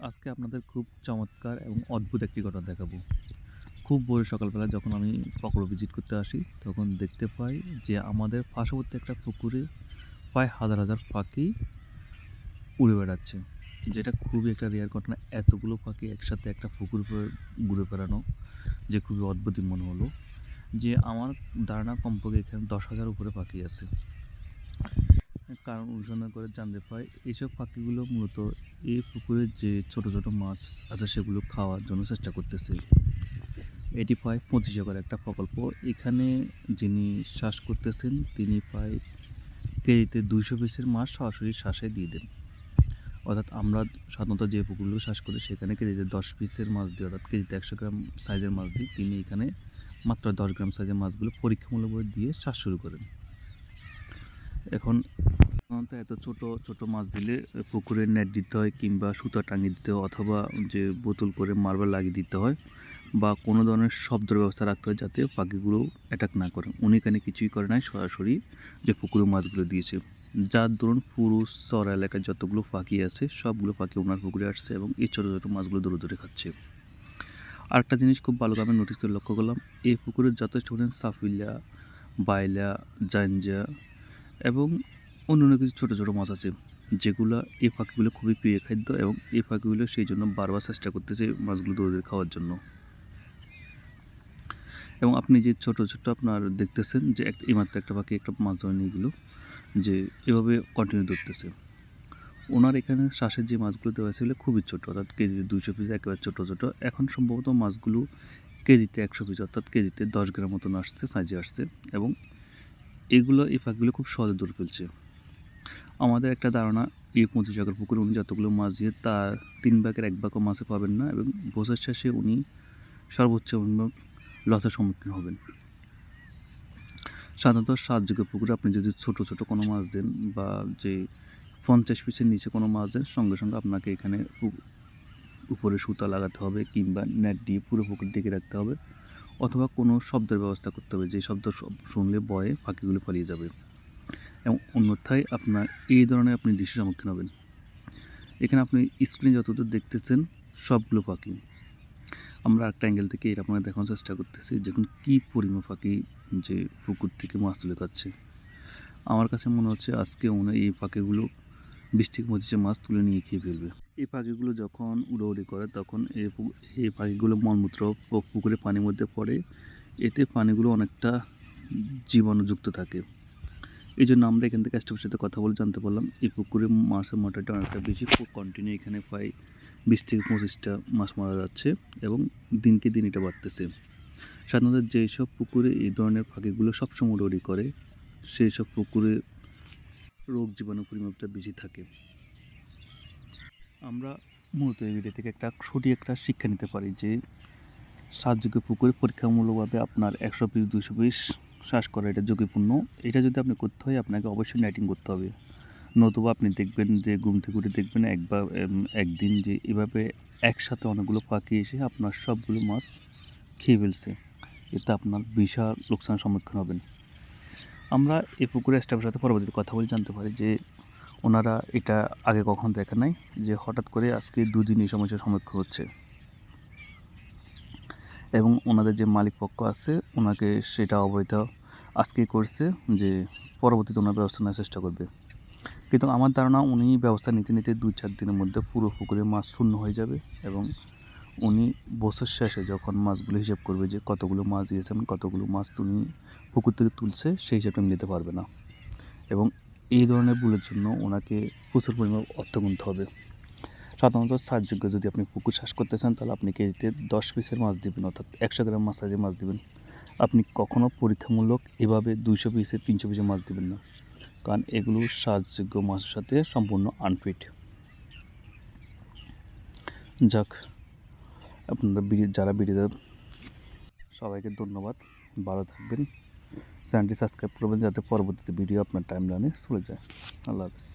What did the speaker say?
আজকে আপনাদের খুব চমৎকার এবং অদ্ভুত একটি ঘটনা দেখাবো। খুব ভোরে সকালবেলা যখন আমি পুকুর ভিজিট করতে আসি, তখন দেখতে পাই যে আমাদের পার্শ্ববর্তী একটা পুকুরে প্রায় হাজার হাজার পাখি উড়ে বেড়াচ্ছে। যেটা খুবই একটা রেয়ার ঘটনা। এতগুলো পাখি একসাথে একটা পুকুর উপরে ঘুরে বেড়ানো যে খুবই অদ্ভুতই মনে হলো। যে আমার ধারণা কমপক্ষে এখানে 10,000 উপরে পাখি আছে। কারণ অনুসন্ধান করে জানতে পাই এইসব পাখিগুলো মূলত এই পুকুরের যে ছোট ছোট মাছ আছে সেগুলো খাওয়ার জন্য চেষ্টা করতেছে। এটি প্রায় 25 একর একটা প্রকল্প। এখানে যিনি চাষ করতেছেন তিনি প্রায় কেজিতে 200 পিসের মাছ সরাসরি শ্বাসে দিয়ে দেন। অর্থাৎ আমরা সাধারণত যে পুকুরগুলো চাষ করি সেখানে কেজিতে 10 পিসের মাছ দিই, অর্থাৎ কেজিতে 100 গ্রাম সাইজের মাছ দিই। তিনি এখানে মাত্র 10 গ্রাম সাইজের মাছগুলো পরীক্ষামূলকভাবে দিয়ে চাষ শুরু করেন। এখন সাধারণত এত ছোট ছোট মাছ দিলে পুকুরে নেট দিতে হয় কিংবা সুতা টাঙিয়ে দিতে হয়, অথবা যে বোতল করে মার্বেল লাগিয়ে দিতে হয়, বা কোনো ধরনের শব্দের ব্যবস্থা রাখতে হয় যাতে পাখিগুলো অ্যাটাক না করে। উনি এখানে কিছুই করে নাই, সরাসরি যে পুকুরে মাছগুলো দিয়েছে, যার দরুন পুরো চর এলাকায় যতগুলো পাখি আছে সবগুলো পাখি ওনার পুকুরে আসছে এবং এই ছোটো ছোটো মাছগুলো দৌড়ে দৌড়ে খাচ্ছে। আরেকটা জিনিস খুব ভালো আমি নোটিস করে লক্ষ্য করলাম, এই পুকুরে যথেষ্ট পরিমাণ সাফিলা, বাইলা, জাঞ্জা এবং অন্যান্য কিছু ছোটো ছোটো মাছ আছে, যেগুলো এই পাখিগুলো খুবই প্রিয় খাদ্য, এবং এই পাখিগুলো সেই জন্য বারবার চেষ্টা করতেছে মাছগুলো দৌড়ে খাওয়ার জন্য। এবং আপনি যে ছোটো ছোটো আপনার দেখতেছেন যে এইমাত্র একটা পাখি একটা মাছ ধরে নিয়ে গেলো, যে এভাবে কন্টিনিউ ধরতেছে। ওনার এখানে শ্বাসের যে মাছগুলো দেওয়া ছিল খুবই ছোটো, অর্থাৎ কেজিতে 200 পিস, একেবারে ছোটো ছোটো। এখন সম্ভবত মাছগুলো কেজিতে 100 পিস, অর্থাৎ কেজিতে 10 গ্রাম মতন আসছে, সাইজে আসছে, এবং এই পাখিগুলো খুব সহজে দৌড়ে ফেলছে। আমাদের একটা ধারণা, এই 25 একর পুকুরে উনি যতগুলো মাছ দিয়ে তার 3 ভাগের 1 ভাগও মাছে পাবেন না, এবং বছর শেষে উনি সর্বোচ্চ লসের সম্মুখীন হবেন। সাধারণত সাহায্যযোগ্য পুকুরে আপনি যদি ছোটো ছোটো কোনো মাছ দেন, বা যে 50 পিসের নিচে কোনো মাছ দেন, সঙ্গে সঙ্গে আপনাকে এখানে উপরে সুতা লাগাতে হবে কিংবা নেট দিয়ে পুরো পুকুর ডেকে রাখতে হবে, অথবা কোনো শব্দের ব্যবস্থা করতে হবে, যে শব্দ শুনলে ভয়ে পাখিগুলো পালিয়ে যাবে। এবং অন্যথায় আপনার এই ধরনের আপনি দৃশ্যের সম্মুখীন হবেন। এখানে আপনি স্ক্রিনে যতদূর দেখতেছেন সবগুলো পাখি। আমরা একটা অ্যাঙ্গেল থেকে এটা আপনাকে দেখানোর চেষ্টা করতেছি দেখুন কী পরিমাণ পাখি যে পুকুর থেকে মাছ তুলে খাচ্ছে। আমার কাছে মনে হচ্ছে আজকে এই পাখিগুলো 20 থেকে 25 মাছ তুলে নিয়ে খেয়ে ফেলবে। এই পাখিগুলো যখন উড়াউড়ি করে তখন এই পাখিগুলো মলমূত্র পুকুরে পানির মধ্যে পড়ে, এতে পানিগুলো অনেকটা জীবাণুযুক্ত থাকে। এই জন্য আমরা এখান থেকে স্টাফের সাথে কথা বলে জানতে পারলাম এই পুকুরে মাছের মর্টালিটি অনেকটা বেশি। কন্টিনিউ এখানে প্রায় 20 থেকে 25টা মাছ মারা যাচ্ছে, এবং দিনকে দিন এটা বাড়তেছে। সাধারণত যেসব পুকুরে এই ধরনের পাখিগুলো সবসময় উড়াউড়ি করে সেই সব পুকুরে রোগ জীবাণু পরিমাপটা বেশি থাকে। আমরা মূলত এই ভিডিও থেকে সঠিক একটা শিক্ষা নিতে পারি যে শ্বাসযোগ্য পুকুরে পরীক্ষামূলকভাবে আপনার 100 পিস 200 পিস চাষ করা এটা ঝুঁকিপূর্ণ। এটা যদি আপনি করতে হয় আপনাকে অবশ্যই নেটিং করতে হবে, নতুবা আপনি দেখবেন যে ঘুম থেকে উঠে দেখবেন একদিন যে এভাবে একসাথে অনেকগুলো পাখি এসে আপনার সবগুলো মাছ খেয়ে ফেলছে। এতে আপনার বিশাল লোকসানের সম্মুখীন হবেন। আমরা এই পুকুরে স্টাফের সাথে পরবর্তীতে কথা বলে জানতে পারি যে ওনারা এটা আগে কখনো দেখে নাই, যে হঠাৎ করে আজকে দুদিন এই সমস্যার সম্মুখীন হচ্ছে, এবং ওনাদের যে মালিক পক্ষ আছে ওনাকে সেটা অবৈধ আজকেই করছে, যে পরবর্তীতে ওনার ব্যবস্থা নেওয়ার চেষ্টা করবে। কিন্তু আমার ধারণা উনি ব্যবস্থা নিতে নিতে 2-4 দিনের মধ্যে পুরো পুকুরে মাছ শূন্য হয়ে যাবে, এবং উনি বছর শেষে যখন মাছগুলো হিসাব করবে যে কতগুলো মাছ দিয়েছে এবং কতগুলো মাছ উনি পুকুর থেকে তুলছে সেই হিসাবটা নিতে পারবে না, এবং এই ধরনের ভুলের জন্য ওনাকে প্রচুর পরিমাণ অর্থ গুনতে হবে। সাধারণত সাহায্যযোগ্য যদি আপনি পুকুর চাষ করতে চান তাহলে আপনি কেজিতে 10 পিসের মাছ দিবেন, অর্থাৎ 100 গ্রাম মাছ সাইজের মাছ দিবেন। আপনি কখনও পরীক্ষামূলক এভাবে 200 পিসে 300 পিসের মাছ দিবেন না, কারণ এগুলো সাহায্যযোগ্য মাছের সাথে সম্পূর্ণ আনফিট। যাক, আপনারা যারা ভিডিও সবাইকে ধন্যবাদ, ভালো থাকবেন, চ্যানেলটি সাবস্ক্রাইব করবেন যাতে পরবর্তীতে ভিডিও আপনার টাইমলাইনে চলে যায়। আল্লাহ হাফেজ।